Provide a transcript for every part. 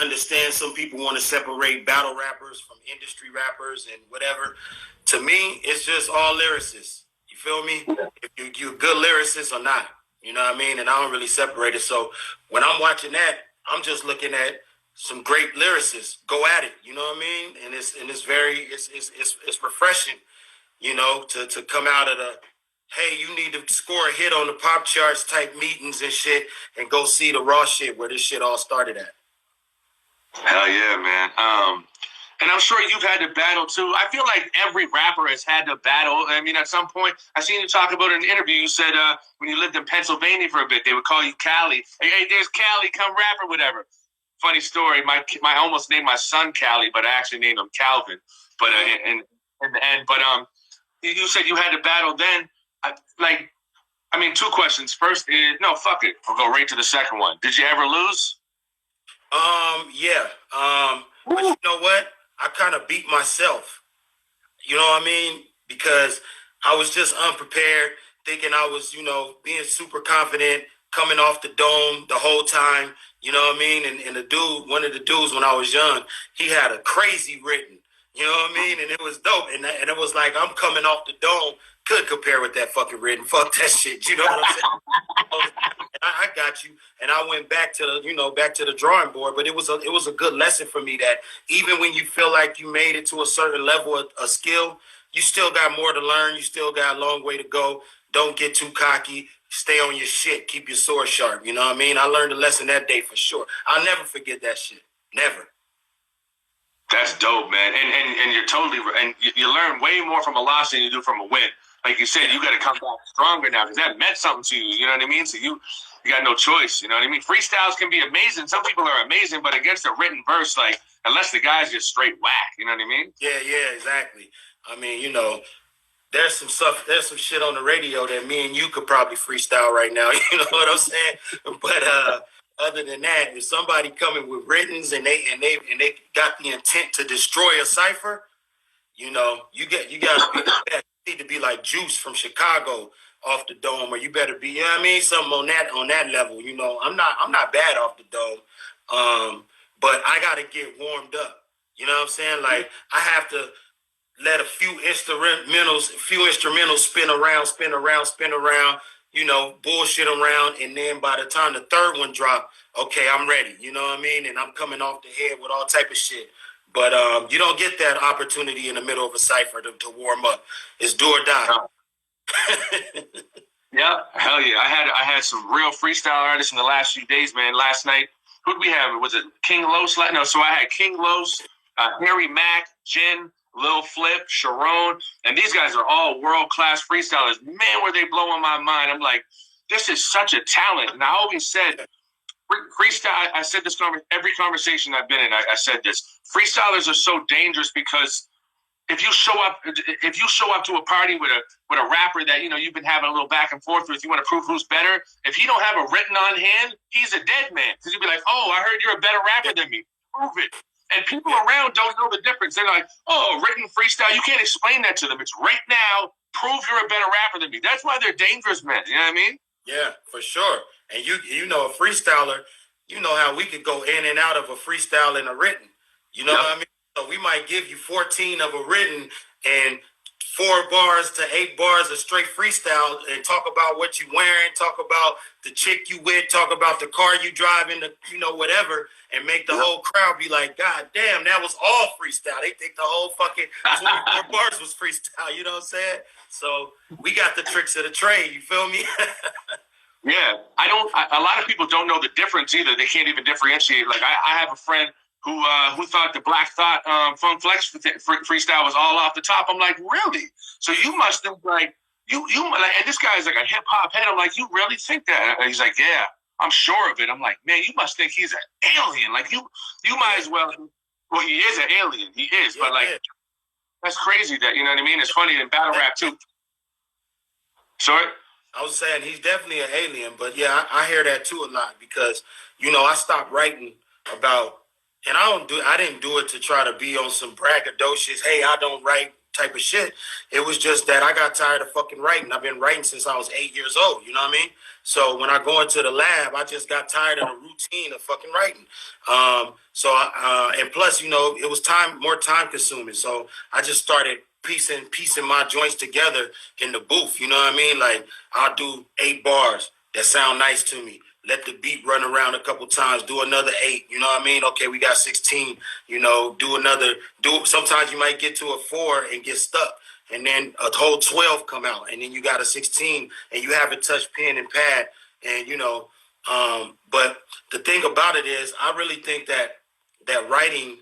understand some people want to separate battle rappers from industry rappers and whatever. To me, it's just all lyricists. You feel me? If you're a good lyricist or not. You know what I mean? And I don't really separate it. So when I'm watching that, I'm just looking at some great lyricists go at it. You know what I mean? And it's very refreshing, you know, to come out of the, hey, you need to score a hit on the pop charts type meetings and shit, and go see the raw shit where this shit all started at. Hell yeah, man. And I'm sure you've had to battle too. I feel like every rapper has had to battle. I mean, at some point, I seen you talk about in an interview. You said when you lived in Pennsylvania for a bit, they would call you Cali. Hey, there's Cali, come rap or whatever. Funny story. I almost named my son Cali, but I actually named him Calvin. But you said you had to battle then. Two questions. First is, no, fuck it. I'll go right to the second one. Did you ever lose? Yeah. But you know what? I kind of beat myself. You know what I mean? Because I was just unprepared, thinking I was, you know, being super confident, coming off the dome the whole time. You know what I mean? And the dude, one of the dudes when I was young, he had a crazy written. You know what I mean? And it was dope. And it was like, I'm coming off the dome. Could compare with that fucking written. Fuck that shit. You know what I'm saying? I got you. And I went back to the drawing board. But it was a good lesson for me that even when you feel like you made it to a certain level of skill, you still got more to learn. You still got a long way to go. Don't get too cocky. Stay on your shit. Keep your sword sharp. You know what I mean? I learned a lesson that day for sure. I'll never forget that shit. Never. That's dope, man. And you're totally right. And you learn way more from a loss than you do from a win. Like you said, you got to come back stronger now because that meant something to you. You know what I mean? So you got no choice. You know what I mean? Freestyles can be amazing. Some people are amazing, but against a written verse, like, unless the guy's just straight whack. You know what I mean? Yeah, exactly. I mean, you know, there's some shit on the radio that me and you could probably freestyle right now. You know what I'm saying? But other than that, if somebody coming with writtens and they got the intent to destroy a cipher, you know, you got to be the best. You need to be like Juice from Chicago off the dome, or you better be, you know what I mean, something on that level. You know, I'm not bad off the dome, but I got to get warmed up. You know what I'm saying? Like, I have to let a few instrumentals spin around, you know, bullshit around, and then by the time the third one drop, okay, I'm ready. You know what I mean? And I'm coming off the head with all type of shit. But you don't get that opportunity in the middle of a cipher to warm up. It's do or die. Yeah, hell yeah. I had some real freestyle artists in the last few days, man. Last night, who did we have? Was it King Los? No, so I had King Los, Harry Mack, Jen, Lil Flip, Sharon, and these guys are all world-class freestylers. Man, were they blowing my mind. I'm like, this is such a talent. And I always said, freestyle, I said this every conversation I've been in, I said this. Freestylers are so dangerous because if you show up to a party with a rapper that, you know, you've been having a little back and forth with, you want to prove who's better, if he don't have a written on hand, he's a dead man. Because you'll be like, oh, I heard you're a better rapper than me. Prove it. And people around don't know the difference. They're like, oh, written freestyle, you can't explain that to them. It's right now, prove you're a better rapper than me. That's why they're dangerous men. You know what I mean? Yeah, for sure. And you know, a freestyler, you know how we could go in and out of a freestyle and a written. You know what I mean? So we might give you 14 of a written and 4 bars to 8 bars of straight freestyle and talk about what you wearing, talk about the chick you with, talk about the car you driving, you know, whatever, and make the whole crowd be like, God damn, that was all freestyle. They think the whole fucking 24 bars was freestyle, you know what I'm saying? So we got the tricks of the trade, you feel me? Yeah, a lot of people don't know the difference either. They can't even differentiate. Like I have a friend who thought the Black Thought Funk Flex freestyle was all off the top. I'm like, really? So you must think like you like, and this guy's like a hip hop head. I'm like, you really think that? And he's like, yeah, I'm sure of it. I'm like, man, you must think he's an alien. Like you might as well. Well, he is an alien. He is, but like that's crazy. That, you know what I mean? It's funny in battle rap too. Sorry. I was saying he's definitely an alien, but yeah, I hear that too a lot because, you know, I stopped writing about, and I didn't do it to try to be on some braggadocious, hey, I don't write type of shit. It was just that I got tired of fucking writing. I've been writing since I was 8 years old, you know what I mean? So when I go into the lab, I just got tired of the routine of fucking writing. And plus, it was more time consuming. So I just started piecing my joints together in the booth. You know what I mean? Like I'll do 8 bars that sound nice to me. Let the beat run around a couple times. Do another 8. You know what I mean? Okay, we got 16. Sometimes you might get to a 4 and get stuck, and then a whole 12 come out, and then you got a 16, and you haven't touched pen and pad, and But the thing about it is, I really think that writing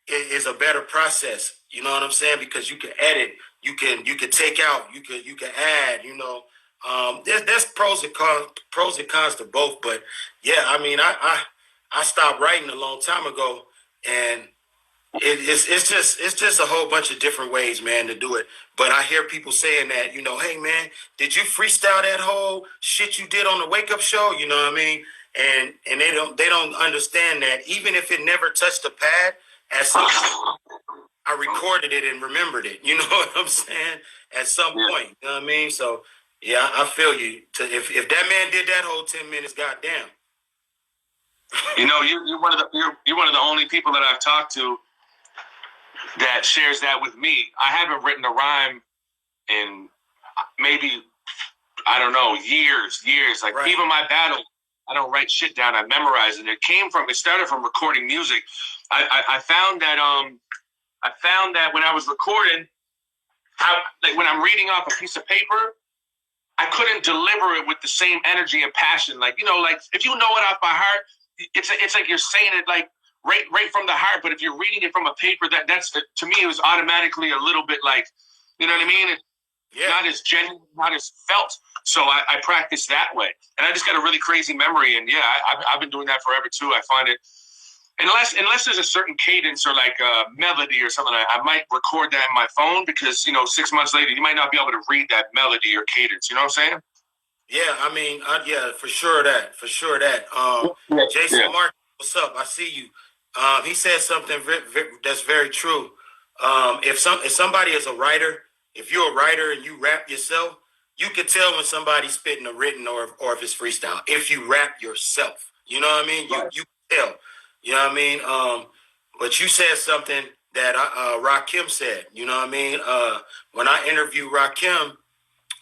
is a better process. You know what I'm saying? Because you can edit, you can take out, you can add. There's pros and cons to both. But yeah, I mean, I stopped writing a long time ago, and it's just a whole bunch of different ways, man, to do it. But I hear people saying that, hey man, did you freestyle that whole shit you did on the Wake Up Show? You know what I mean? And they don't understand that even if it never touched the pad, at some point, I recorded it and remembered it. You know what I'm saying? At some point, you know what I mean? So yeah, I feel you. If that man did that whole 10 minutes, goddamn. You're one of the only people that I've talked to that shares that with me. I haven't written a rhyme in maybe, I don't know, years. Like right. Even my battle, I don't write shit down. I memorize it. It started from recording music. I found that when I was recording, when I'm reading off a piece of paper, I couldn't deliver it with the same energy and passion. Like if you know it off by heart, it's like you're saying it like right from the heart. But if you're reading it from a paper, that's to me, it was automatically a little bit like, you know what I mean? Not as genuine, not as felt. So I practice that way, and I just got a really crazy memory. And I've been doing that forever too. I find it. Unless there's a certain cadence or like a melody or something, I might record that in my phone because, 6 months later, you might not be able to read that melody or cadence. You know what I'm saying? Yeah, I mean, for sure that. Jason Mark, what's up? I see you. He said something that's very true. If somebody is a writer, if you're a writer and you rap yourself, you can tell when somebody's spitting a written or if it's freestyle. If you rap yourself, you know what I mean? You can tell. You know what I mean? But you said something that Rakim said. You know what I mean? When I interviewed Rakim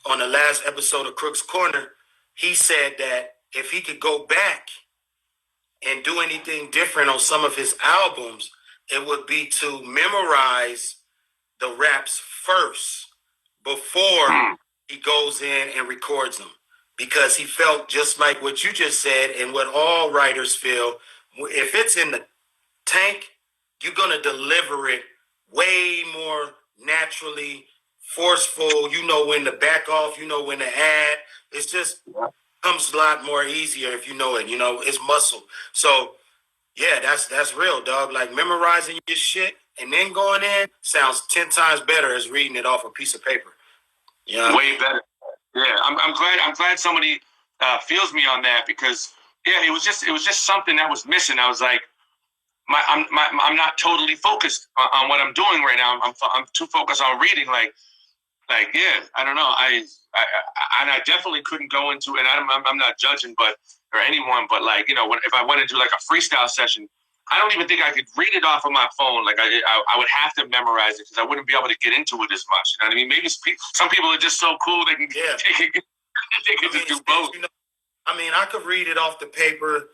on the last episode of Crook's Corner, he said that if he could go back and do anything different on some of his albums, it would be to memorize the raps first before he goes in and records them. Because he felt just like what you just said and what all writers feel, if it's in the tank, you're going to deliver it way more naturally, forceful. You know when to back off, you know when to add. It's just comes a lot more easier if you know it. It's muscle. So yeah, that's real, dog. Like memorizing your shit and then going in sounds 10 times better as reading it off a piece of paper. Way better. Yeah, I'm glad somebody feels me on that because it was just something that was missing. I was like, I'm not totally focused on what I'm doing right now. I'm too focused on reading. I don't know. I definitely couldn't go into, and I'm not judging, or anyone, but if I want to do like a freestyle session, I don't even think I could read it off of my phone. Like I would have to memorize it because I wouldn't be able to get into it as much. You know what I mean? Maybe some people are just so cool they can just do both. I could read it off the paper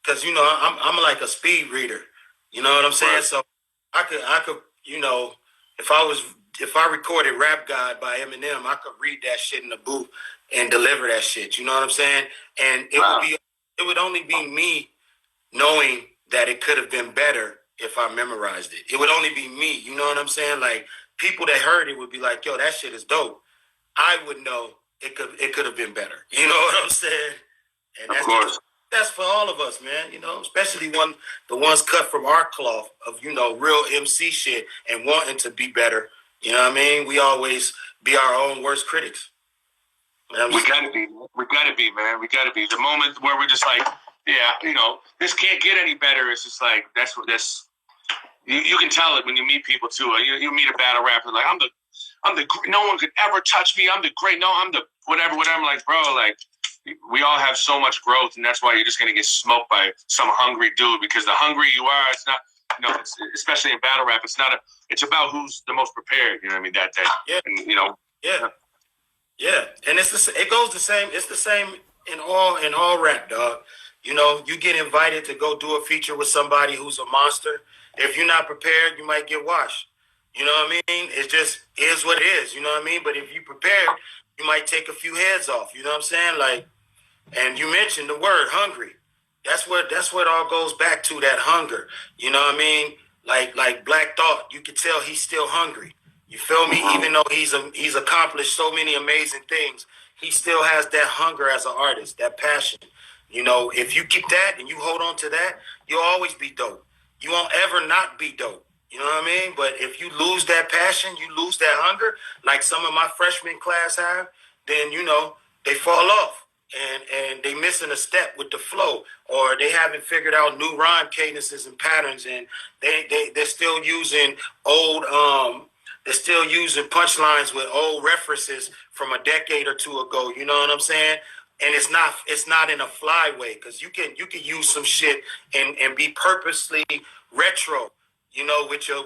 because I'm like a speed reader. You know what I'm saying? Right. So I could if I recorded Rap God by Eminem, I could read that shit in the booth and deliver that shit. You know what I'm saying? And it would only be me knowing that it could have been better if I memorized it. It would only be me. You know what I'm saying? Like people that heard it would be like, yo, that shit is dope. I would know it could have been better. You know what I'm saying? And that's for all of us, man. Especially the ones cut from our cloth of real MC shit and wanting to be better. You know what I mean? We always be our own worst critics. We gotta be, man. We gotta be. The moment where we're just like, this can't get any better. It's just like that's. You can tell it when you meet people too. You meet a battle rapper like I'm the no one could ever touch me. I'm the great. No, I'm the whatever. I'm like, bro, like we all have so much growth, and that's why you're just going to get smoked by some hungry dude. Because the hungrier you are, it's not, it's, especially in battle rap, it's about who's the most prepared. You know what I mean? That day, yeah, and yeah, and it goes the same. It's the same in all rap, dog. You get invited to go do a feature with somebody who's a monster. If you're not prepared, you might get washed. You know what I mean? It just is what it is. You know what I mean? But if you prepared, you might take a few heads off. You know what I'm saying? Like, and you mentioned the word hungry. That's what it all goes back to, that hunger. You know what I mean? Like Black Thought, you could tell he's still hungry. You feel me? Even though he's accomplished so many amazing things, he still has that hunger as an artist, that passion. If you keep that and you hold on to that, you'll always be dope. You won't ever not be dope. You know what I mean? But if you lose that passion, you lose that hunger, like some of my freshman class have, then, they fall off and they missing a step with the flow, or they haven't figured out new rhyme cadences and patterns, and they're still using they're still using punchlines with old references from a decade or two ago. You know what I'm saying? And it's not in a fly way, because you can use some shit and be purposely retro,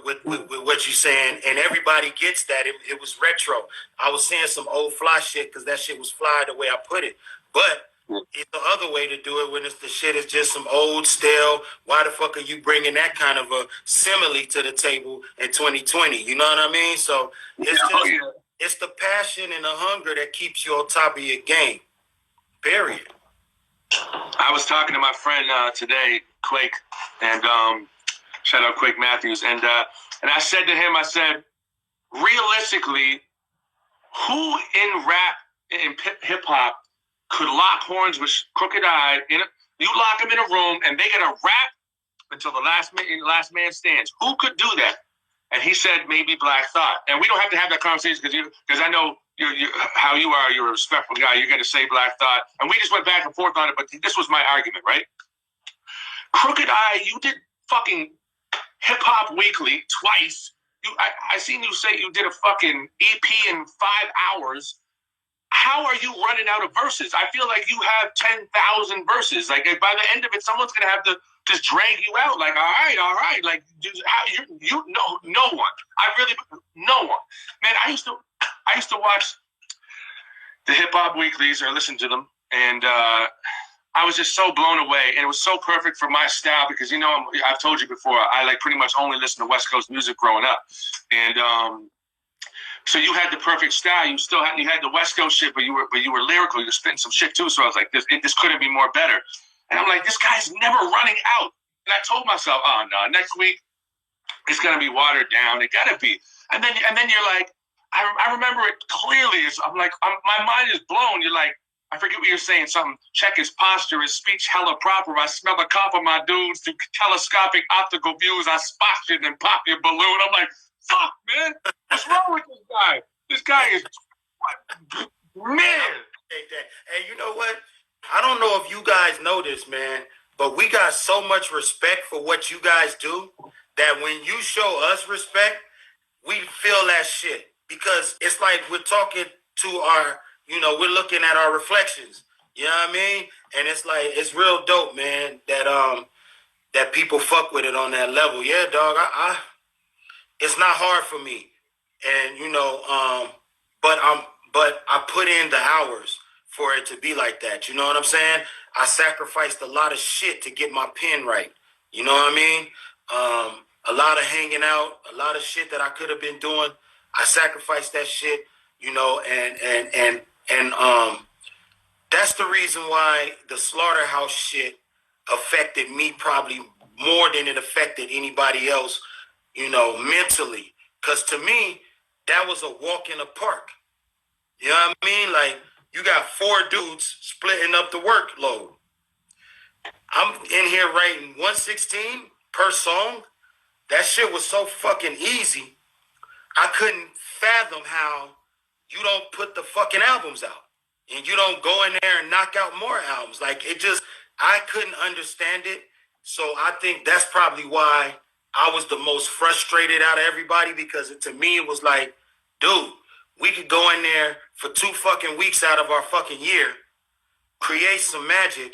with what you're saying, and everybody gets that. It was retro. I was saying some old fly shit because that shit was fly the way I put it. But it's the other way to do it, when the shit is just some old stale. Why the fuck are you bringing that kind of a simile to the table in 2020? You know what I mean? So it's the passion and the hunger that keeps you on top of your game. Period. I was talking to my friend today, Quake, and shout out Quake Matthews, and I said to him, I said, realistically, who in rap, in hip hop, could lock horns with Crooked I? You lock them in a room, and they get a rap until the last man stands. Who could do that? And he said maybe Black Thought. And we don't have to have that conversation because I know how you are. You're a respectful guy. You're going to say Black Thought. And we just went back and forth on it, but this was my argument, right? Crooked I, you did fucking Hip Hop Weekly twice. I seen you say you did a fucking EP in 5 hours. How are you running out of verses? I feel like you have 10,000 verses. Like, by the end of it, someone's going to have to just drag you out. Like, all right. Like, no one. No one. Man, I used to watch the Hip Hop Weeklies or listen to them, and I was just so blown away. And it was so perfect for my style because, I've told you before, I pretty much only listen to West Coast music growing up. And so you had the perfect style. You had the West Coast shit, but you were lyrical. You were spitting some shit too. So I was like, this couldn't be more better. And I'm like, this guy's never running out. And I told myself, oh no, next week it's gonna be watered down. It gotta be. And then you're like, I remember it clearly. I'm like, my mind is blown. You're like, I forget what you're saying. Something. Check his posture, his speech hella proper. I smell the cough of my dudes through telescopic optical views. I spot you and pop your balloon. I'm like, fuck, man. What's wrong with this guy? This guy is, man. Hey, you know what? I don't know if you guys know this, man, but we got so much respect for what you guys do that when you show us respect, we feel that shit. Because it's like we're talking to our, we're looking at our reflections. You know what I mean? And it's like, it's real dope, man, that people fuck with it on that level. Yeah, dog, it's not hard for me. And, but I put in the hours for it to be like that. You know what I'm saying? I sacrificed a lot of shit to get my pen right. You know what I mean? A lot of hanging out, a lot of shit that I could have been doing. I sacrificed that shit, and that's the reason why the Slaughterhouse shit affected me probably more than it affected anybody else, mentally. Because to me, that was a walk in the park. You know what I mean? Like, you got 4 dudes splitting up the workload. I'm in here writing 116 per song. That shit was so fucking easy. I couldn't fathom how you don't put the fucking albums out and you don't go in there and knock out more albums. Like, I couldn't understand it. So I think that's probably why I was the most frustrated out of everybody, because to me it was like, dude, we could go in there for 2 fucking weeks out of our fucking year, create some magic,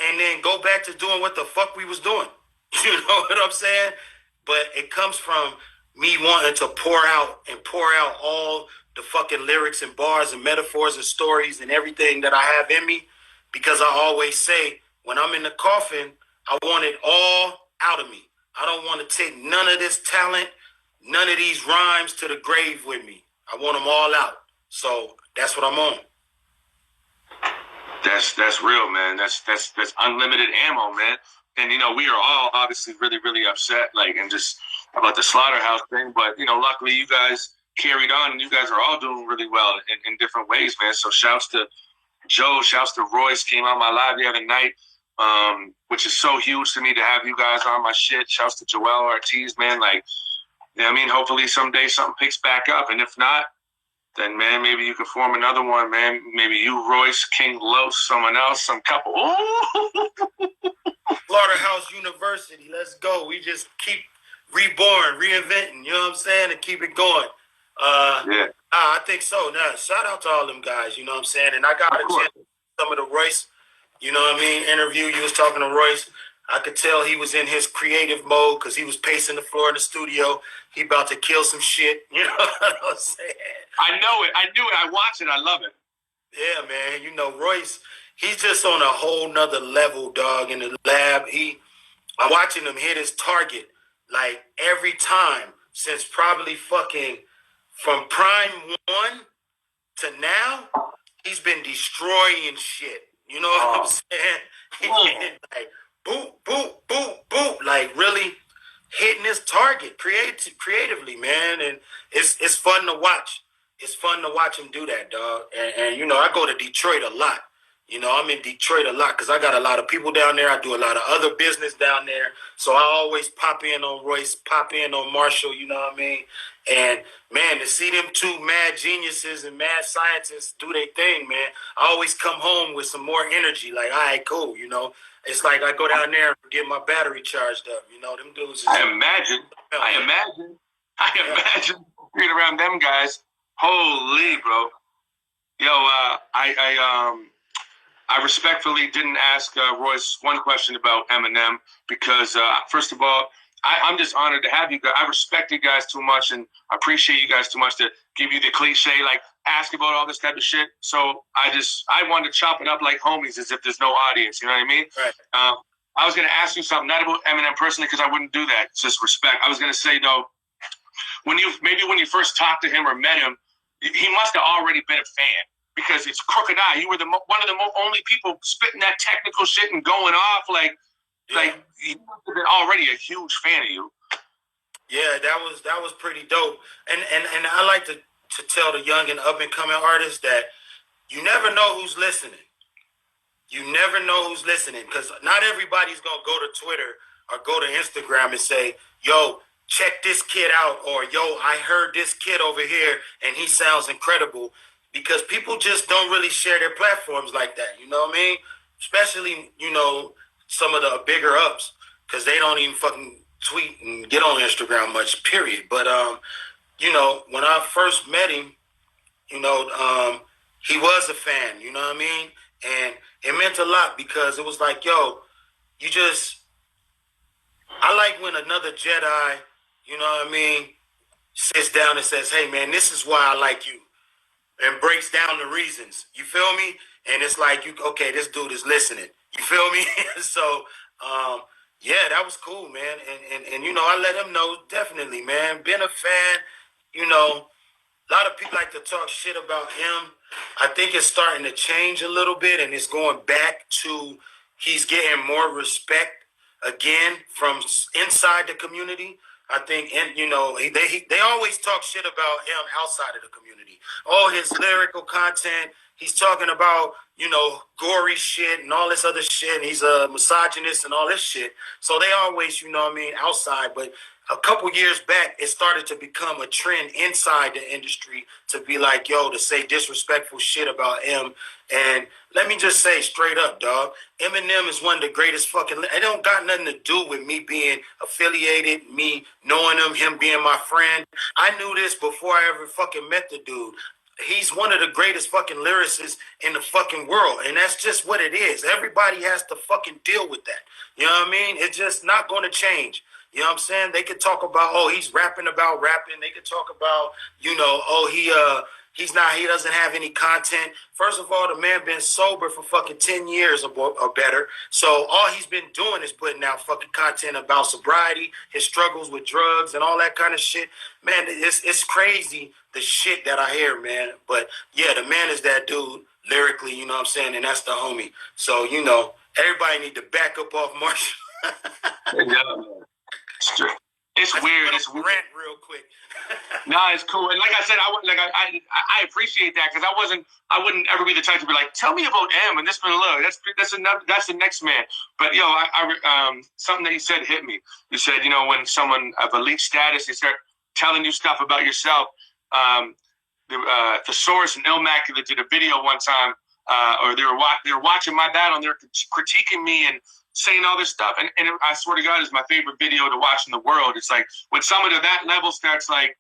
and then go back to doing what the fuck we was doing. You know what I'm saying? But it comes from me wanting to pour out all the fucking lyrics and bars and metaphors and stories and everything that I have in me. Because I always say, when I'm in the coffin, I want it all out of me. I don't want to take none of this talent, none of these rhymes to the grave with me. I want them all out. So that's what I'm on. That's real, man. That's unlimited ammo, man. And we are all obviously really, really upset, and just about the slaughterhouse thing. But luckily you guys carried on, and you guys are all doing really well in different ways, man. So shouts to Joe, shouts to Royce, came on my live the other night, which is so huge to me to have you guys on my shit. Shouts to Joel Ortiz, man. Hopefully someday something picks back up, and if not, then, man, maybe you could form another one, man. Maybe you, Royce, King Los, someone else, some couple. Slaughterhouse University, let's go. We just keep reborn, reinventing, you know what I'm saying, and keep it going. Yeah. I think so. Now, shout out to all them guys, you know what I'm saying? And I got a chance to some of the Royce, you know what I mean, interview. You was talking to Royce. I could tell he was in his creative mode because he was pacing the floor in the studio. He about to kill some shit. You know what I'm saying? I know it. I knew it. I watch it. I love it. Yeah, man. Royce, he's just on a whole nother level, dog, in the lab. I'm watching him hit his target every time since probably fucking from Prime 1 to now. He's been destroying shit. You know what I'm saying? He's been boop, boop, boop, boop, really hitting his target creatively, man. And it's fun to watch. It's fun to watch him do that, dog. And I go to Detroit a lot. I'm in Detroit a lot because I got a lot of people down there. I do a lot of other business down there. So I always pop in on Royce, pop in on Marshall, you know what I mean? And, man, to see them two mad geniuses and mad scientists do their thing, man, I always come home with some more energy. All right, cool, It's like I go down there and get my battery charged up. Them dudes. I imagine being around them guys. Holy, bro. Yo, I respectfully didn't ask Royce one question about Eminem because, first of all, I'm just honored to have you guys. I respect you guys too much and appreciate you guys too much to give you the cliche, ask about all this type of shit. So I wanted to chop it up like homies as if there's no audience. You know what I mean? Right. I was going to ask you something, not about Eminem personally, because I wouldn't do that. It's just respect. I was going to say, though, when you first talked to him or met him, he must have already been a fan. Because it's Crooked Eye. You were one of the only people spitting that technical shit and going off he must have been already a huge fan of you. Yeah, that was pretty dope. And I like to tell the young and up and coming artists that you never know who's listening. You never know who's listening because not everybody's gonna go to Twitter or go to Instagram and say, "Yo, check this kid out," or "Yo, I heard this kid over here and he sounds incredible." Because people just don't really share their platforms like that, you know what I mean? Especially, some of the bigger ups, because they don't even fucking tweet and get on Instagram much, period. But, when I first met him, he was a fan, you know what I mean? And it meant a lot because it was like, yo, I like when another Jedi, you know what I mean, sits down and says, hey, man, this is why I like you. And breaks down the reasons. You feel me? And it's like, okay, this dude is listening. You feel me? So, yeah, that was cool, man. And I let him know, definitely, man. Being a fan, a lot of people like to talk shit about him. I think it's starting to change a little bit, and it's going back to he's getting more respect again from inside the community. I think, and they always talk shit about him outside of the community. All his lyrical content, he's talking about, gory shit and all this other shit. And he's a misogynist and all this shit. So they always, outside. But a couple years back, it started to become a trend inside the industry to be like, yo, to say disrespectful shit about him. And let me just say straight up, dog, Eminem is one of the greatest fucking... It don't got nothing to do with me being affiliated, me knowing him being my friend. I knew this before I ever fucking met the dude. he's one of the greatest fucking lyricists in the fucking world. And that's just what it is. Everybody has to fucking deal with that. You know what I mean? It's just not going to change. You know what I'm saying? They could talk about, oh, he's rapping about rapping. They could talk about, you know, oh, he doesn't have any content. First of all, the man been sober for fucking 10 years or better. So all he's been doing is putting out fucking content about sobriety, his struggles with drugs and all that kind of shit. Man, it's crazy the shit that I hear, man. But yeah, the man is that dude lyrically, you know what I'm saying? And that's the homie. So, you know, everybody need to back up off Marshall. Yeah. It's weird. It's weird. Rant real quick. Nah, it's cool. And like I said, I appreciate that because I wouldn't ever be the type to be like, tell me about M and this and look. That's the next man. But yo, something that you said hit me. You said, you know, when someone of elite status, they start telling you stuff about yourself. The Source and Ilmaculate did a video one time, or they were watching my battle and they're critiquing me and saying all this stuff, and I swear to God, it's my favorite video to watch in the world. It's like when someone to that level starts like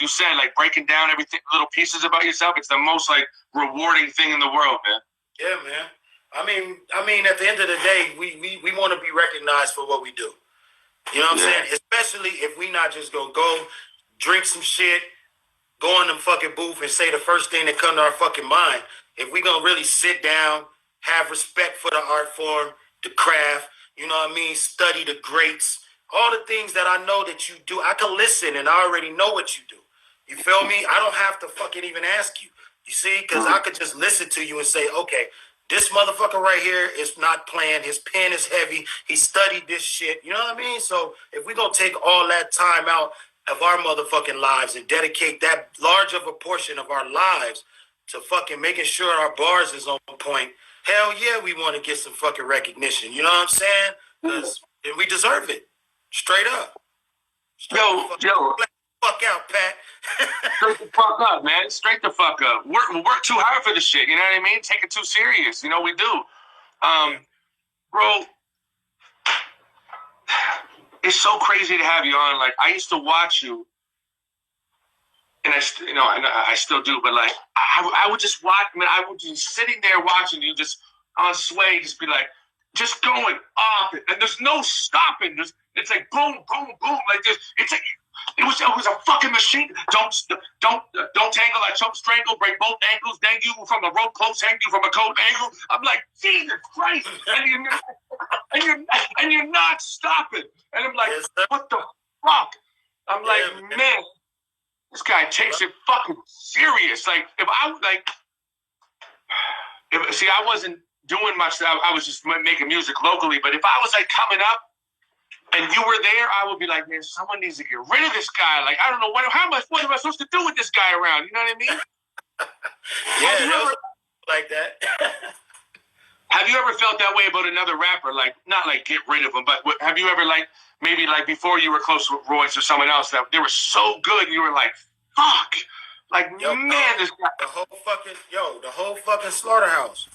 you said, like breaking down everything, little pieces about yourself. It's the most like rewarding thing in the world, man. Yeah, man. I mean, at the end of the day, we want to be recognized for what we do. You know what I'm saying? Especially if we not just gonna go drink some shit, go in the fucking booth and say the first thing that come to our fucking mind. If we gonna really sit down, have respect for the art form, the craft, you know what I mean? Study the greats, all the things that I know that you do. I can listen and I already know what you do. You feel me? I don't have to fucking even ask you. You see? Because I could just listen to you and say, okay, this motherfucker right here is not playing. His pen is heavy. He studied this shit. You know what I mean? So if we gonna take all that time out of our motherfucking lives and dedicate that large of a portion of our lives to fucking making sure our bars is on point, hell yeah, we want to get some fucking recognition. You know what I'm saying? Because we deserve it. Straight up. Yo. Fuck out, Pat. Straight the fuck up, man. Straight the fuck up. Work too hard for this shit. You know what I mean? Take it too serious. You know we do. Bro, it's so crazy to have you on. Like, I used to watch you, and I still do, but like I would just watch. I mean, I would just sitting there watching you, just on sway, just be like, just going off, and there's no stopping. It's like boom, boom, boom, like this. It's like it was a fucking machine. Don't tangle, I choke, strangle, break both ankles, dang you from a rope, close hang you from a coat angle. I'm like, Jesus Christ, and you're not stopping, and I'm like, what the fuck? I'm like, man. This guy takes it fucking serious. Like, I wasn't doing much. I was just making music locally. But if I was like coming up and you were there, I would be like, man, someone needs to get rid of this guy. Like, I don't know what am I supposed to do with this guy around? You know what I mean? Yeah, like that. Have you ever felt that way about another rapper? Like, not like get rid of him, but have you ever like maybe like before you were close with Royce or someone else that they were so good and you were like, fuck. Like, yo, man, this guy. The whole fucking slaughterhouse.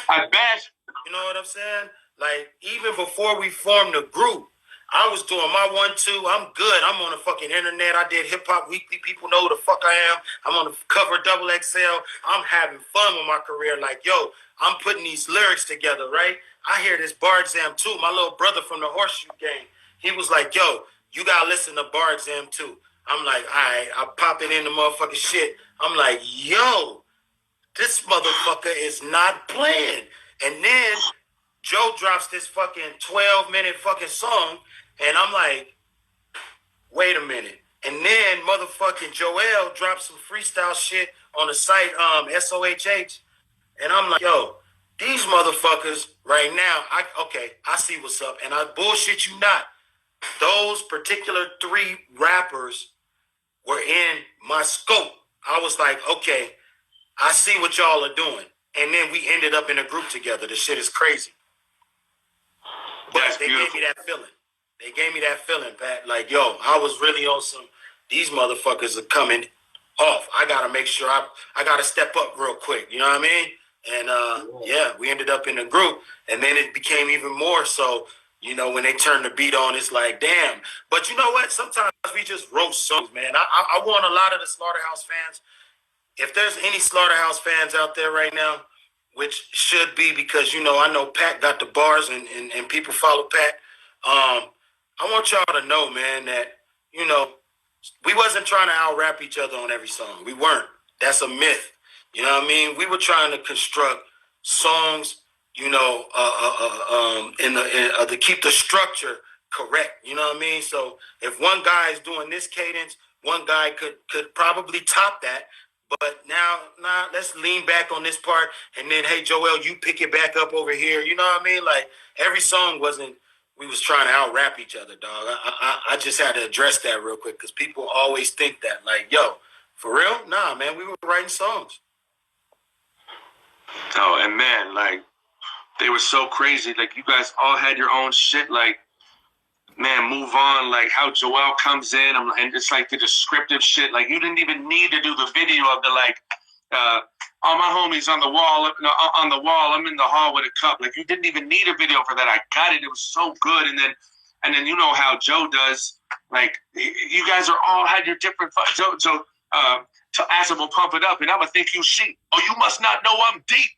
I bet. You know what I'm saying? Like, even before we formed the group, I was doing my 1-2. I'm good. I'm on the fucking internet. I did Hip Hop Weekly. People know who the fuck I am. I'm on the cover of Double XL. I'm having fun with my career. Like, yo, I'm putting these lyrics together, right? I hear this Bar Exam 2. My little brother from the Horseshoe Gang, he was like, yo, you gotta listen to Bar Exam 2. I'm like, all right, I pop it in the motherfucking shit. I'm like, yo, this motherfucker is not playing. And then Joe drops this fucking 12-minute fucking song, and I'm like, wait a minute. And then motherfucking Joel drops some freestyle shit on the site SOHH, and I'm like, yo, these motherfuckers right now, I see what's up, and I bullshit you not. Those particular 3 rappers were in my scope. I was like, okay, I see what y'all are doing. And then we ended up in a group together. The shit is crazy. But they gave me that feeling. They gave me that feeling, Pat. Like, yo, I was really on some, these motherfuckers are coming off. I got to make sure I got to step up real quick. You know what I mean? And, yeah, we ended up in a group. And then it became even more so, you know, when they turn the beat on, it's like, damn. But you know what? Sometimes we just wrote songs, man. I want a lot of the Slaughterhouse fans if there's any Slaughterhouse fans out there right now, which should be because, I know Pat got the bars and people follow Pat. I want y'all to know, man, that, you know, we wasn't trying to out rap each other on every song. We weren't. That's a myth. You know what I mean? We were trying to construct songs, to keep the structure correct. You know what I mean? So if one guy is doing this cadence, one guy could probably top that. But now, let's lean back on this part, and then, hey, Joel, you pick it back up over here. You know what I mean? Like every song wasn't. We was trying to out rap each other, dog. I just had to address that real quick because people always think that, like, yo, for real? Nah, man, we were writing songs. Oh, and man, like they were so crazy. Like you guys all had your own shit. Like, man, move on. Like how Joel comes in, and it's like the descriptive shit. Like you didn't even need to do the video of the like, all my homies on the wall. On the wall, I'm in the hall with a cup. Like you didn't even need a video for that. I got it. It was so good. And then you know how Joe does. Like you guys are all had your different. So to Acid will pump it up, and I'ma think you sheep. Oh, you must not know I'm deep.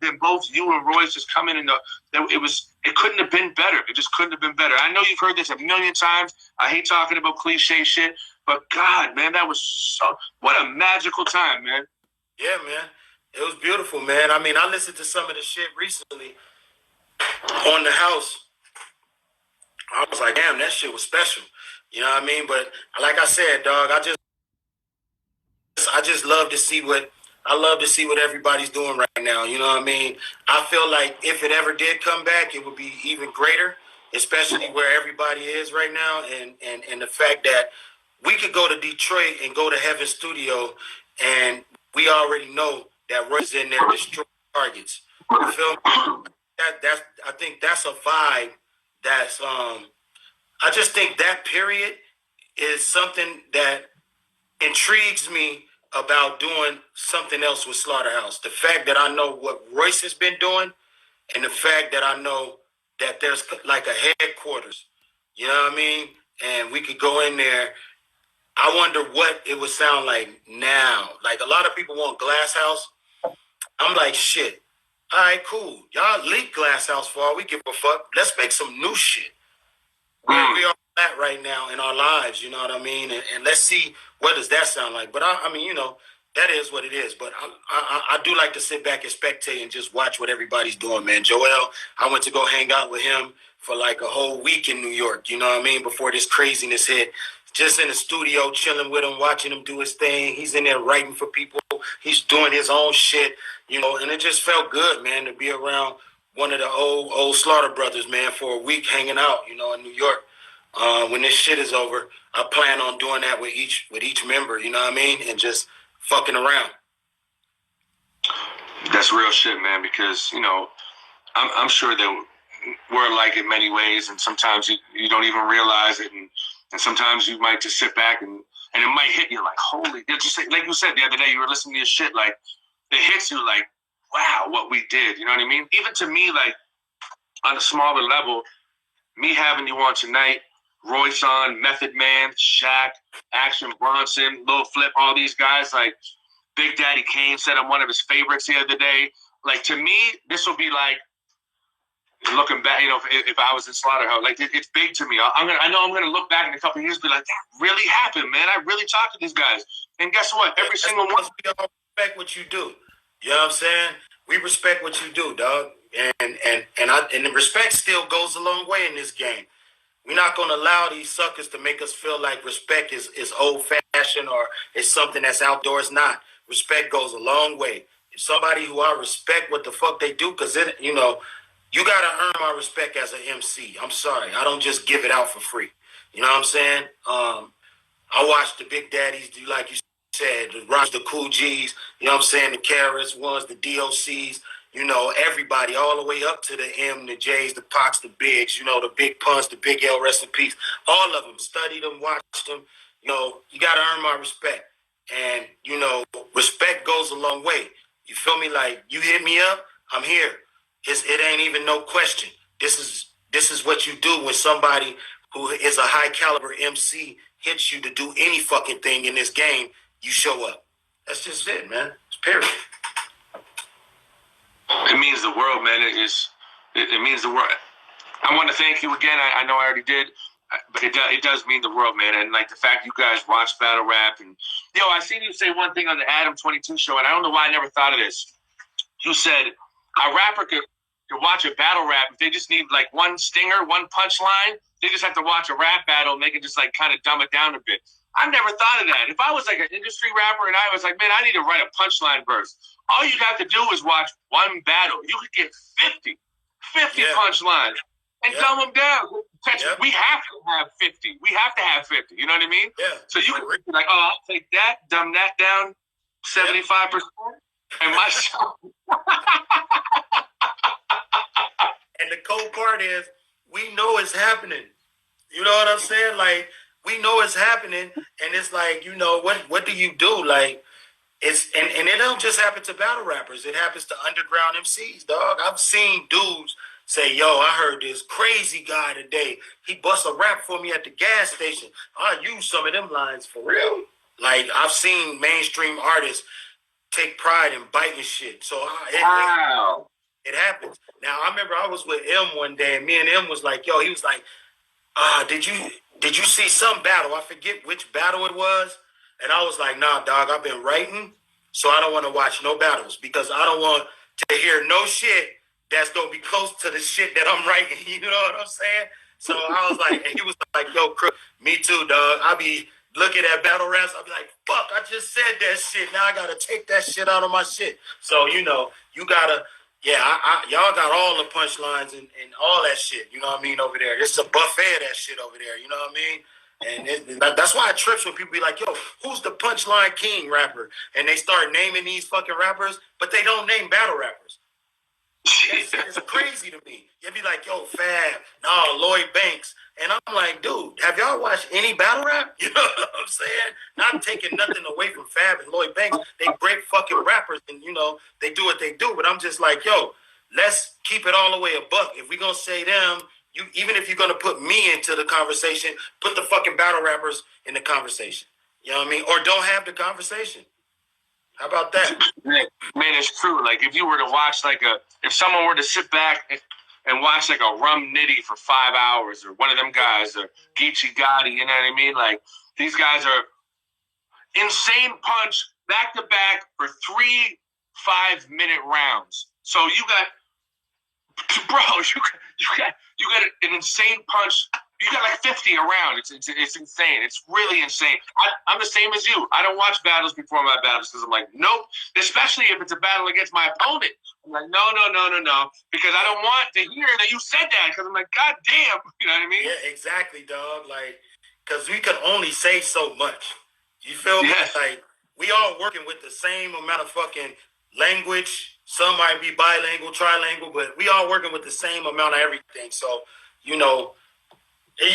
Then both you and Royce just come in, and it couldn't have been better. It just couldn't have been better. I know you've heard this a million times. I hate talking about cliche shit, but God, man, that was what a magical time, man. Yeah, man, it was beautiful, man. I mean, I listened to some of the shit recently on the house. I was like, damn, that shit was special. You know what I mean? But like I said, dog, I just love to see what everybody's doing right now. You know what I mean? I feel like if it ever did come back, it would be even greater, especially where everybody is right now, and the fact that we could go to Detroit and go to Heaven Studio, and we already know that Roy's in there destroying targets. You feel me? I think that's a vibe. That's I just think that period is something that intrigues me about doing something else with Slaughterhouse. The fact that I know what Royce has been doing, and the fact that I know that there's like a headquarters, you know what I mean? And we could go in there. I wonder what it would sound like now. Like a lot of people want Glass House. I'm like, shit. All right, cool. Y'all leak Glass House for all we give a fuck. Let's make some new shit. Where we are at right now in our lives, you know what I mean? And let's see what does that sound like. But I mean, that is what it is. But I do like to sit back and spectate and just watch what everybody's doing, man. Joel, I went to go hang out with him for like a whole week in New York, you know what I mean, before this craziness hit. Just in the studio, chilling with him, watching him do his thing. He's in there writing for people. He's doing his own shit, and it just felt good, man, to be around one of the old Slaughter brothers, man, for a week hanging out, in New York. When this shit is over, I plan on doing that with each member, you know what I mean, and just fucking around. That's real shit, man. Because I'm sure that we're alike in many ways, and sometimes you don't even realize it, and sometimes you might just sit back and it might hit you like, holy, just like you said the other day, you were listening to your shit, like it hits you like, wow, what we did, you know what I mean? Even to me, like on a smaller level, me having you on tonight, Royce on, Method Man, Shaq, Action Bronson, Lil Flip, all these guys, like Big Daddy Kane said I'm one of his favorites the other day. Like to me, this will be like, looking back, if I was in Slaughterhouse, like it's big to me. I know I'm gonna look back in a couple of years and be like, that really happened, man. I really talked to these guys. And guess what? Every single one. We all respect what you do. You know what I'm saying? We respect what you do, dog. And the respect still goes a long way in this game. We're not gonna allow these suckers to make us feel like respect is old fashioned or it's something that's outdoors. Not. Respect goes a long way. If somebody who I respect what the fuck they do, because you got to earn my respect as an MC. I'm sorry. I don't just give it out for free. You know what I'm saying? I watched the Big Daddies do, like you said, the Cool G's, you know what I'm saying? The Carrots ones, the DOCs, everybody all the way up to the M, the J's, the Pox, the Bigs, the Big Puns, the Big L, rest in peace. All of them. Studied them, watched them. You got to earn my respect. And, respect goes a long way. You feel me? Like, you hit me up, I'm here. It ain't even no question. This is what you do when somebody who is a high caliber MC hits you to do any fucking thing in this game. you show up. That's just it, man. It's period. It means the world, man. It means the world. I want to thank you again. I know I already did, but it does mean the world, man. And like the fact you guys watch battle rap, and I seen you say one thing on the Adam 22 show, and I don't know why I never thought of this. You said a rapper could watch a battle rap if they just need like one stinger, one punchline. They just have to watch a rap battle and they can just like kind of dumb it down a bit. I never thought of that. If I was like an industry rapper and I was like, man, I need to write a punchline verse, all you have to do is watch one battle. You could get 50 punchlines and dumb them down. We have to have 50. We have to have 50. You know what I mean? Yeah. So you could be like, oh, I'll take that, dumb that down 75%. And my show. And the cold part is, we know it's happening. You know what I'm saying? Like, we know it's happening, and it's like, what do you do? Like, it's and it don't just happen to battle rappers. It happens to underground MCs, dog. I've seen dudes say, yo, I heard this crazy guy today. He bust a rap for me at the gas station. I use some of them lines for real. Like, I've seen mainstream artists take pride in biting shit. So it happens. Now, I remember I was with M one day, and me and M was like, yo, he was like, did you see some battle? I forget which battle it was. And I was like, nah, dog, I've been writing, so I don't want to watch no battles because I don't want to hear no shit that's going to be close to the shit that I'm writing. You know what I'm saying? So I was like, and he was like, yo, Crook, me too, dog. I be looking at battle raps. I'll be like, fuck, I just said that shit. Now I got to take that shit out of my shit. So, you got to, y'all got all the punchlines and all that shit. You know what I mean, over there. It's a buffet of that shit over there. You know what I mean? And that's why it trips when people be like, yo, who's the punchline king rapper? And they start naming these fucking rappers, but they don't name battle rappers. It's crazy to me. You'd be like, yo, Fab, no, Lloyd Banks. And I'm like, dude, have y'all watched any battle rap? You know what I'm saying? Not taking nothing away from Fab and Lloyd Banks. They great fucking rappers and, they do what they do. But I'm just like, yo, let's keep it all the way a buck. If we're going to say them, even if you're going to put me into the conversation, put the fucking battle rappers in the conversation. You know what I mean? Or don't have the conversation. How about that? Man, it's true. Like, if you were to watch, if someone were to sit back and watch, like, a Rum Nitty for 5 hours, or one of them guys, or Geechee Gotti, you know what I mean? Like, these guys are insane punch, back-to-back, for 3 5-minute rounds. So you got, bro, you got an insane punch. You got like 50 around. It's insane. It's really insane. I'm the same as you. I don't watch battles before my battles because I'm like, nope. Especially if it's a battle against my opponent. I'm like, no. Because I don't want to hear that you said that. Because I'm like, God damn. You know what I mean? Yeah, exactly, dog. Like, because we can only say so much. You feel me? Yes. Like, we all working with the same amount of fucking language. Some might be bilingual, trilingual, but we all working with the same amount of everything. So, you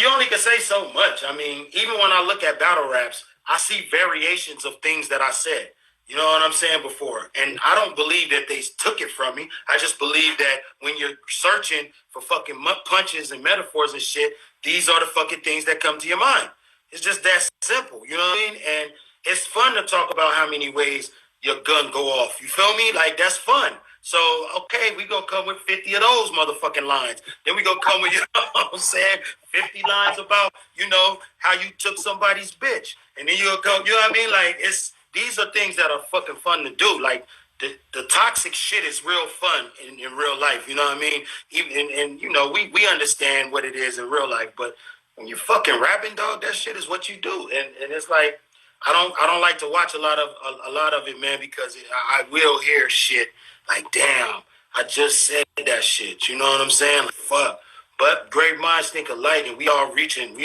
only can say so much. I mean, even when I look at battle raps, I see variations of things that I said. You know what I'm saying before? And I don't believe that they took it from me. I just believe that when you're searching for fucking punches and metaphors and shit, these are the fucking things that come to your mind. It's just that simple. You know what I mean? And it's fun to talk about how many ways your gun go off. You feel me? Like, that's fun. So, okay, we gonna come with 50 of those motherfucking lines. Then we gonna come with, 50 lines about, how you took somebody's bitch. And then you'll come, you know what I mean? Like, these are things that are fucking fun to do. Like, the toxic shit is real fun in real life. You know what I mean? Even we understand what it is in real life, but when you're fucking rapping, dog, that shit is what you do. And it's like, I don't like to watch a lot of it, man, because I will hear shit like, damn, I just said that shit. You know what I'm saying? Like, fuck. But great minds think alike, and we all reaching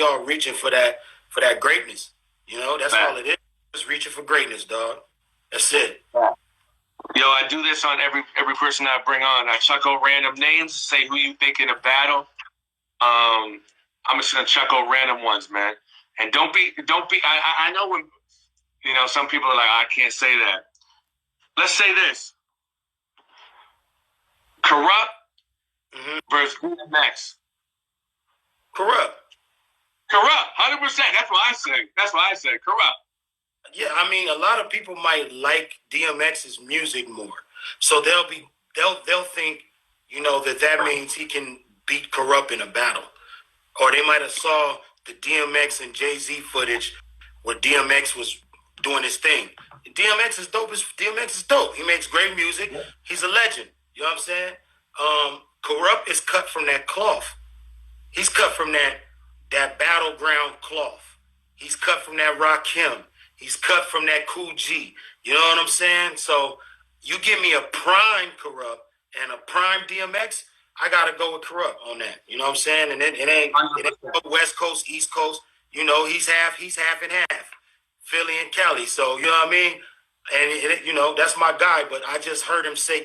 for that greatness. That's all it is. Just reaching for greatness, dog. That's it. Yo, I do this on every person I bring on. I chuck out random names, say who you think in a battle. I'm just gonna chuck out random ones, man. And don't be. I know when some people are like, I can't say that. Let's say this. Corrupt versus DMX. Corrupt. 100%. That's what I say. Corrupt. Yeah, I mean, a lot of people might like DMX's music more, so they'll think, that means he can beat Corrupt in a battle, or they might have saw the DMX and Jay-Z footage where DMX was doing his thing. DMX is dope. DMX is dope. He makes great music. He's a legend. You know what I'm saying? Corrupt is cut from that cloth. He's cut from that battleground cloth. He's cut from that Rakim. He's cut from that Cool G. You know what I'm saying? So you give me a prime Corrupt and a prime DMX, I gotta go with Corrupt on that. You know what I'm saying? And it ain't West Coast, East Coast. He's half and half. Philly and Cali. So you know what I mean? And that's my guy. But I just heard him say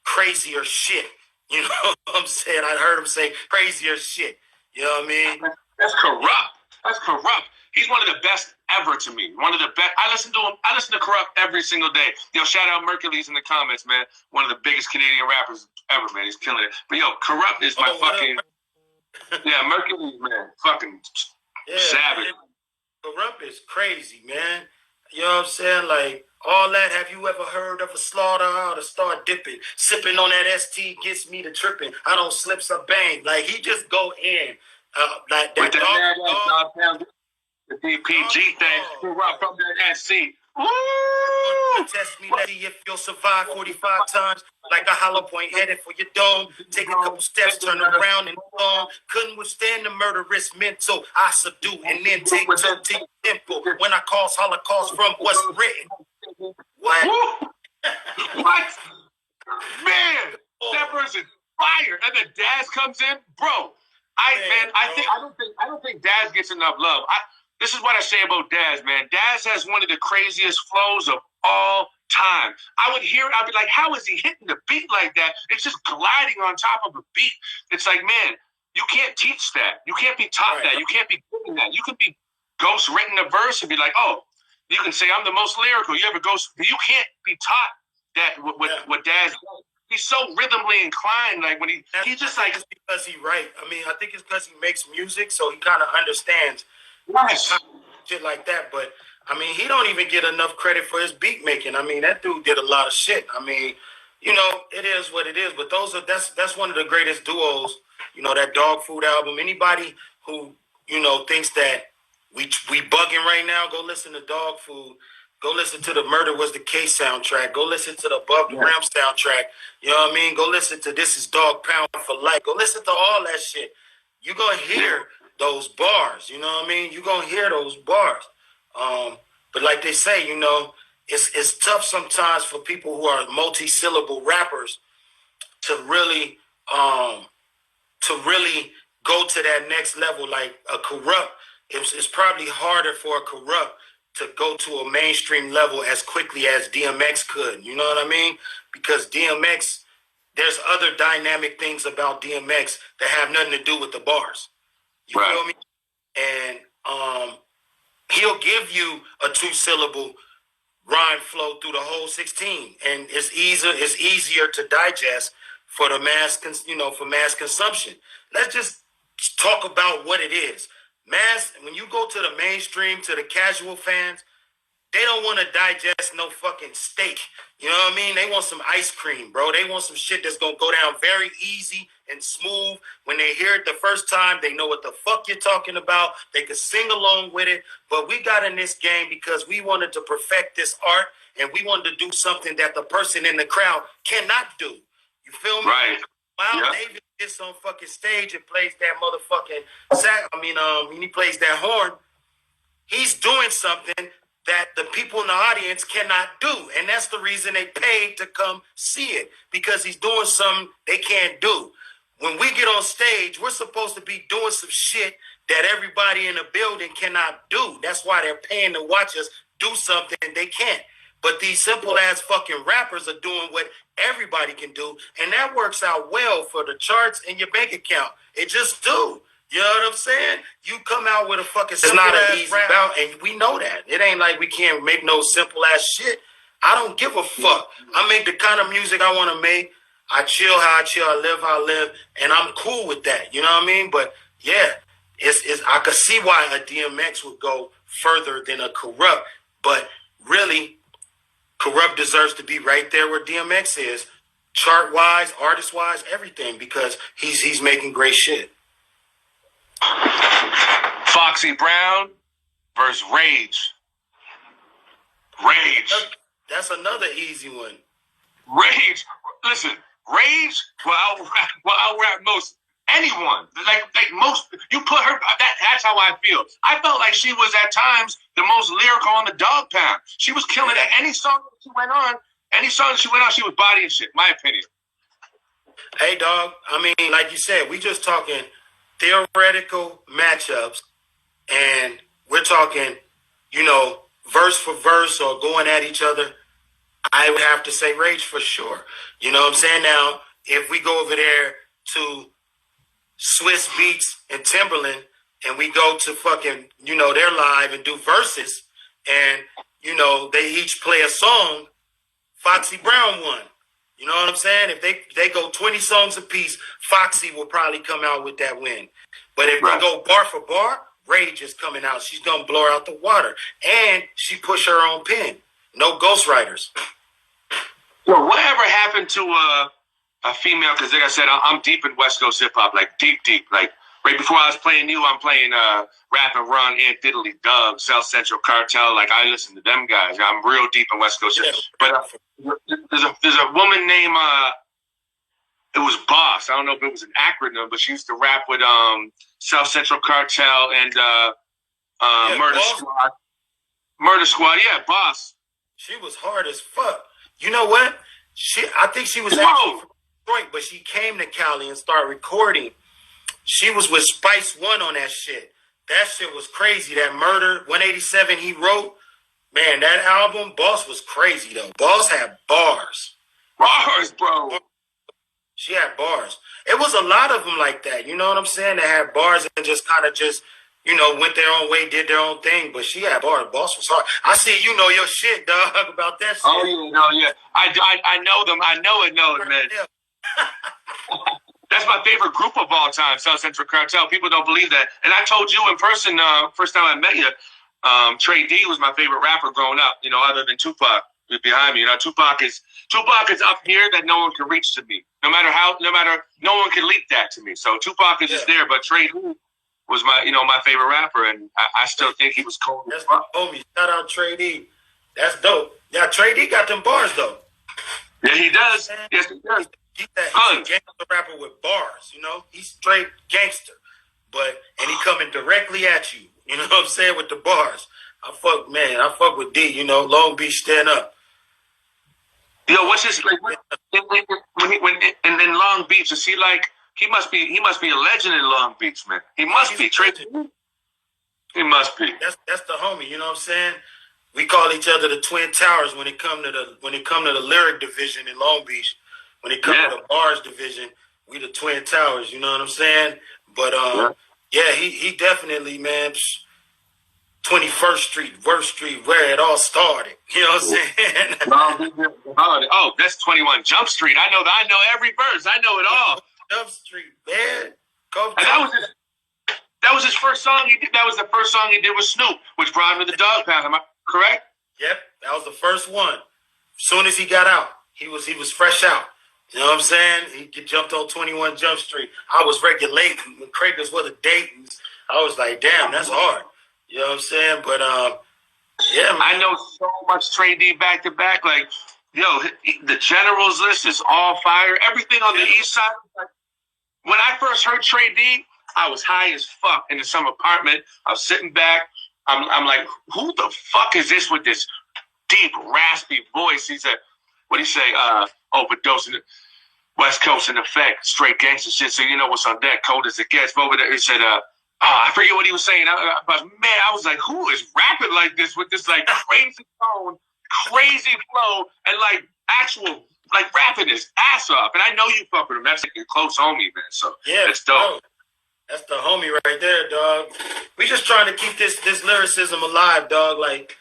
crazier shit. You know what I'm saying? I heard him say crazier shit. You know what I mean? That's Corrupt. That's Corrupt. He's one of the best ever to me. One of the best. I listen to him. I listen to Corrupt every single day. Yo, shout out Mercules in the comments, man. One of the biggest Canadian rappers ever, man. He's killing it. But yo, Corrupt is my fucking. Yeah, Mercules, man. Fucking savage. Man. Corrupt is crazy, man. You know what I'm saying? Like, all that. Have you ever heard of a slaughter? I ought to start dipping. Sipping on that ST gets me to tripping. I don't slip or bang. Like, he just go in. Like that dog. The DPG thing. Corrupt from that SC. Woo! Test me, let see if you'll survive 45 times. Like a hollow point headed for your dome. Take a couple steps, turn around and on. Couldn't withstand the murderous mental. I subdue and then take to the temple. When I cause Holocaust from what's written. What? What? Man, that person fire. And then Daz comes in, bro. I don't think Daz gets enough love. This is what I say about Daz, man. Daz has one of the craziest flows of all time. I would hear it, I'd be like, how is he hitting the beat like that? It's just gliding on top of a beat. It's like, man, you can't teach that. You can't be taught that. You can't be doing that. You can be ghost written a verse and be like, oh, you can say I'm the most lyrical. You ever ghost? You can't be taught that what Daz does. He's so rhythmically inclined, like when he's just like. It's because he write. I mean, I think it's because he makes music, so he kind of understands. Nice. Shit like that, but I mean, he don't even get enough credit for his beat making. I mean, that dude did a lot of shit. I mean, it is what it is. But that's one of the greatest duos. That Dog Food album. Anybody who thinks that we bugging right now, go listen to Dog Food. Go listen to the Murder Was the Case soundtrack. Go listen to the Above the Rim soundtrack. You know what I mean? Go listen to This Is Dog Pound for Life. Go listen to all that shit. You're gonna hear those bars, you know what I mean? You're going to hear those bars. But like they say, it's tough sometimes for people who are multi-syllable rappers to really go to that next level. Like a Corrupt, it's probably harder for a Corrupt to go to a mainstream level as quickly as DMX could. You know what I mean? Because DMX, there's other dynamic things about DMX that have nothing to do with the bars. You feel me? And he'll give you a 2-syllable rhyme flow through the whole 16, and it's easier to digest for the mass consumption. Let's just talk about what it is. When you go to the mainstream, to the casual fans, they don't want to digest no fucking steak. You know what I mean? They want some ice cream, bro. They want some shit that's going to go down very easy and smooth. When they hear it the first time, they know what the fuck you're talking about. They can sing along with it. But we got in this game because we wanted to perfect this art, and we wanted to do something that the person in the crowd cannot do. You feel me? Right. Wow, David gets on fucking stage and plays that motherfucking when he plays that horn, he's doing something that the people in the audience cannot do. And that's the reason they paid to come see it, because he's doing something they can't do. When we get on stage, we're supposed to be doing some shit that everybody in the building cannot do. That's why they're paying to watch us do something they can't. But these simple ass fucking rappers are doing what everybody can do. And that works out well for the charts and your bank account. It just do. You know what I'm saying? You come out with a fucking simple ass rap. It's not an easy bout, and we know that. It ain't like we can't make no simple ass shit. I don't give a fuck. I make the kind of music I want to make. I chill how I chill. I live how I live. And I'm cool with that. You know what I mean? But yeah, I could see why a DMX would go further than a Corrupt. But really, Corrupt deserves to be right there where DMX is, chart wise, artist wise, everything, because he's making great shit. Foxy Brown versus Rage. Rage. That's another easy one. Rage. Listen, Rage will out-rap most anyone. Like most, you put her. That's how I feel. I felt like she was at times the most lyrical on the Dog Pound. She was killing it. Any song that she went on, she was bodying shit. My opinion. Hey, dog. I mean, like you said, we just talking theoretical matchups, and we're talking, verse for verse or going at each other. I would have to say Rage for sure. You know what I'm saying? Now, if we go over there to Swiss Beats and Timberland and we go to fucking, their live and do verses and, they each play a song, Foxy Brown won. You know what I'm saying? If they go 20 songs apiece, Foxy will probably come out with that win. But if we go bar for bar, Rage is coming out. She's going to blow her out the water. And she push her own pen. No ghostwriters. Well, whatever happened to a female? Because like I said, I'm deep in West Coast hip hop, like deep. Like right before I was playing you, I'm playing Rap and Run, Ant Diddley, Doug, South Central Cartel. Like I listen to them guys. I'm real deep in West Coast. Yeah. But there's a woman named it was Boss. I don't know if it was an acronym, but she used to rap with South Central Cartel and Murder Squad. Murder Squad, yeah, Boss. She was hard as fuck. You know what? I think she was actually from Detroit, but she came to Cali and started recording. She was with Spice One on that shit. That shit was crazy. That Murder 187 he wrote, man, that album, Boss was crazy though. Boss had bars. Bars, bro. She had bars. It was a lot of them like that. You know what I'm saying? They had bars and just kind of went their own way, did their own thing. But she had bars. Boss was hard. I see you know your shit, dog, about that shit. Oh, yeah. I know them. I know it, man. That's my favorite group of all time, South Central Cartel. People don't believe that. And I told you in person, first time I met you, Trey D was my favorite rapper growing up, other than Tupac behind me. Tupac is up here that no one can reach to me. No matter, no one can leak that to me. So Tupac is just there, but Trey D was my favorite rapper, and I still think he was cold. That's my homie. Shout out Trey D. That's dope. Yeah, Trey D got them bars though. Yeah, he does. Yes, he does. He's a gangster rapper with bars. He's straight gangster, and he coming directly at you. You know what I'm saying, with the bars. I fuck with D. Long Beach, stand up. What's his like? When in Long Beach, is he like? He must be a legend in Long Beach, man. He must be. He must be. That's the homie. You know what I'm saying? We call each other the Twin Towers when it come to the lyric division in Long Beach. When it comes to the bars division, we the Twin Towers. You know what I'm saying? But he definitely, man. 21st Street, Worst Street, where it all started. You know what I'm saying? Oh, that's 21 Jump Street. I know every verse. I know it all. Jump Street, man. That was his first song he did. That was the first song he did with Snoop, which brought him to the Dog Pound. Am I correct? Yep, that was the first one. As soon as he got out, he was fresh out. You know what I'm saying? He jumped on 21 Jump Street. I was regulating when Craig was with the Daytons. I was like, damn, that's hard. You know what I'm saying? But yeah, man. I know so much Trey D back to back. Like, the Generals list is all fire. Everything on the East Side. Like, when I first heard Trey D, I was high as fuck in some apartment. I was sitting back. I'm like, who the fuck is this with this deep, raspy voice? He said, what'd he say? Overdosing West Coast in effect, straight gangster shit. So you know what's on deck, cold as it gets. But over there, he said, I forget what he was saying. But man, I was like, who is rapping like this with this like crazy tone, crazy flow, and like actual like rapping his ass off? And I know you fuck with him. That's like your close homie, man. So yeah, that's dope. Bro. That's the homie right there, dog. We just trying to keep this lyricism alive, dog. Like,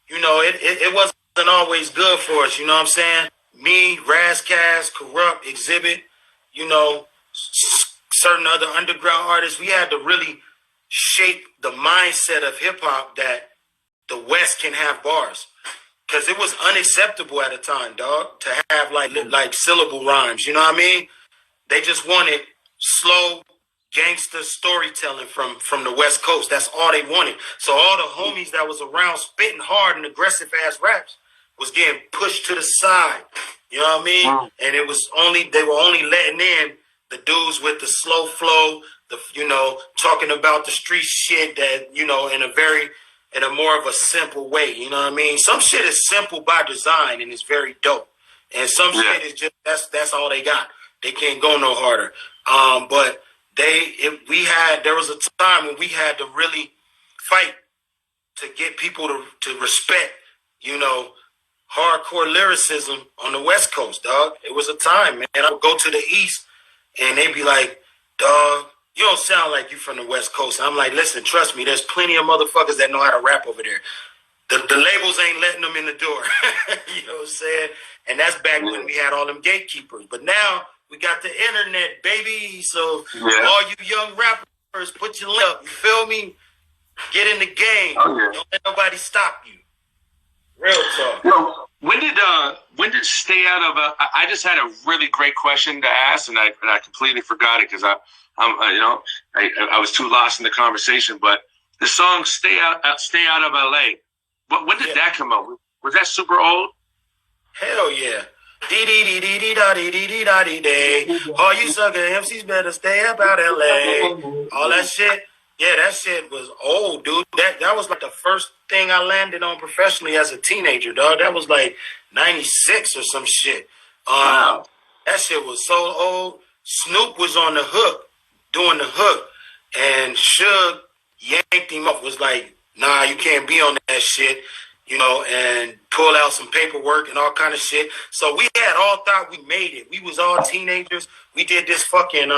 it wasn't always good for us. You know what I'm saying? Me, Razzcast, Corrupt, Exhibit, certain other underground artists, we had to really shape the mindset of hip hop that the West can have bars. Because it was unacceptable at the time, dog, to have like syllable rhymes. You know what I mean? They just wanted slow gangster storytelling from the West Coast. That's all they wanted. So all the homies that was around spitting hard and aggressive ass raps was getting pushed to the side. You know what I mean? And it was they were only letting in the dudes with the slow flow, talking about the street shit that, in a more of a simple way. You know what I mean? Some shit is simple by design and it's very dope. And some shit is just that's all they got. They can't go no harder. But there was a time when we had to really fight to get people to respect, hardcore lyricism on the West Coast, dog. It was a time, man. I would go to the East and they'd be like, dog, you don't sound like you from the West Coast. And I'm like, listen, trust me, there's plenty of motherfuckers that know how to rap over there. The labels ain't letting them in the door. You know what I'm saying? And that's back when we had all them gatekeepers. But now we got the internet, baby. So all you young rappers, put your lip up. You feel me? Get in the game. Don't let nobody stop you. Real talk. When did Stay Out of a? I just had a really great question to ask, and I completely forgot it because I was too lost in the conversation. But the song Stay Out of LA. When did that come out? Was that super old? Hell yeah. Dee dee dee dee dee da dee dee dee da dee day. All you sucker MCs better stay up out LA. All that shit. Yeah, that shit was old, dude. That was like the first thing I landed on professionally as a teenager, dog. That was like 96 or some shit. Wow. That shit was so old. Snoop was on the hook, doing the hook, and Suge yanked him up, was like, nah, you can't be on that shit, and pull out some paperwork and all kind of shit. So we had all thought we made it. We was all teenagers. We did this fucking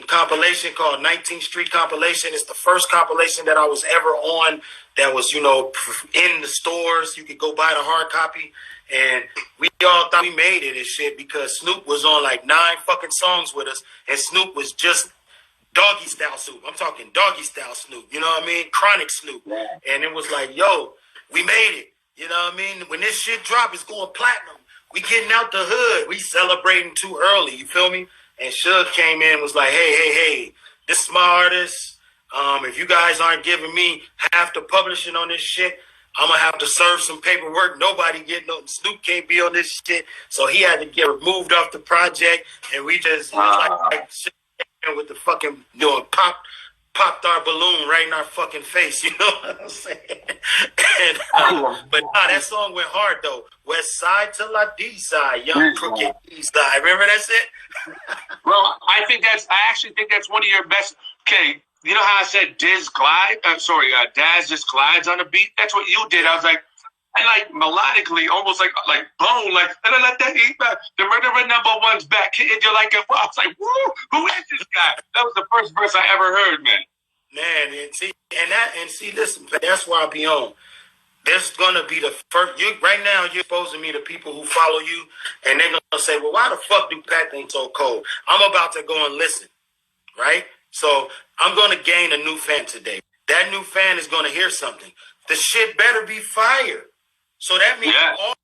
compilation called 19th Street Compilation. It's the first compilation that I was ever on that was, in the stores. You could go buy the hard copy. And we all thought we made it and shit because Snoop was on like 9 fucking songs with us. And Snoop was just doggy style Snoop. I'm talking doggy style Snoop. You know what I mean? Chronic Snoop. And it was like, yo, we made it. You know what I mean? When this shit drop, it's going platinum. We getting out the hood. We celebrating too early. You feel me? And Suge came in and was like, hey, this is my artist. If you guys aren't giving me half the publishing on this shit, I'm going to have to serve some paperwork. Nobody getting no, Snoop can't be on this shit. So he had to get removed off the project. And we just, with the fucking, popped our balloon right in our fucking face. You know what I'm saying? But that song went hard, though. West side to la D side, young crooked East side. Remember that shit? Well, I actually think that's one of your best. Okay, you know how I said Daz just glides on the beat? That's what you did. I was like, and like melodically, almost like bone, like the murderer number one's back. And you're like, I was like, woo, who is this guy? That was the first verse I ever heard, man. Man, listen, that's why I be on. There's gonna be the first. Right now, you're exposing me to people who follow you, and they're gonna say, "Well, why the fuck do Pat think so cold?" I'm about to go and listen, right? So I'm gonna gain a new fan today. That new fan is gonna hear something. The shit better be fire. So that means all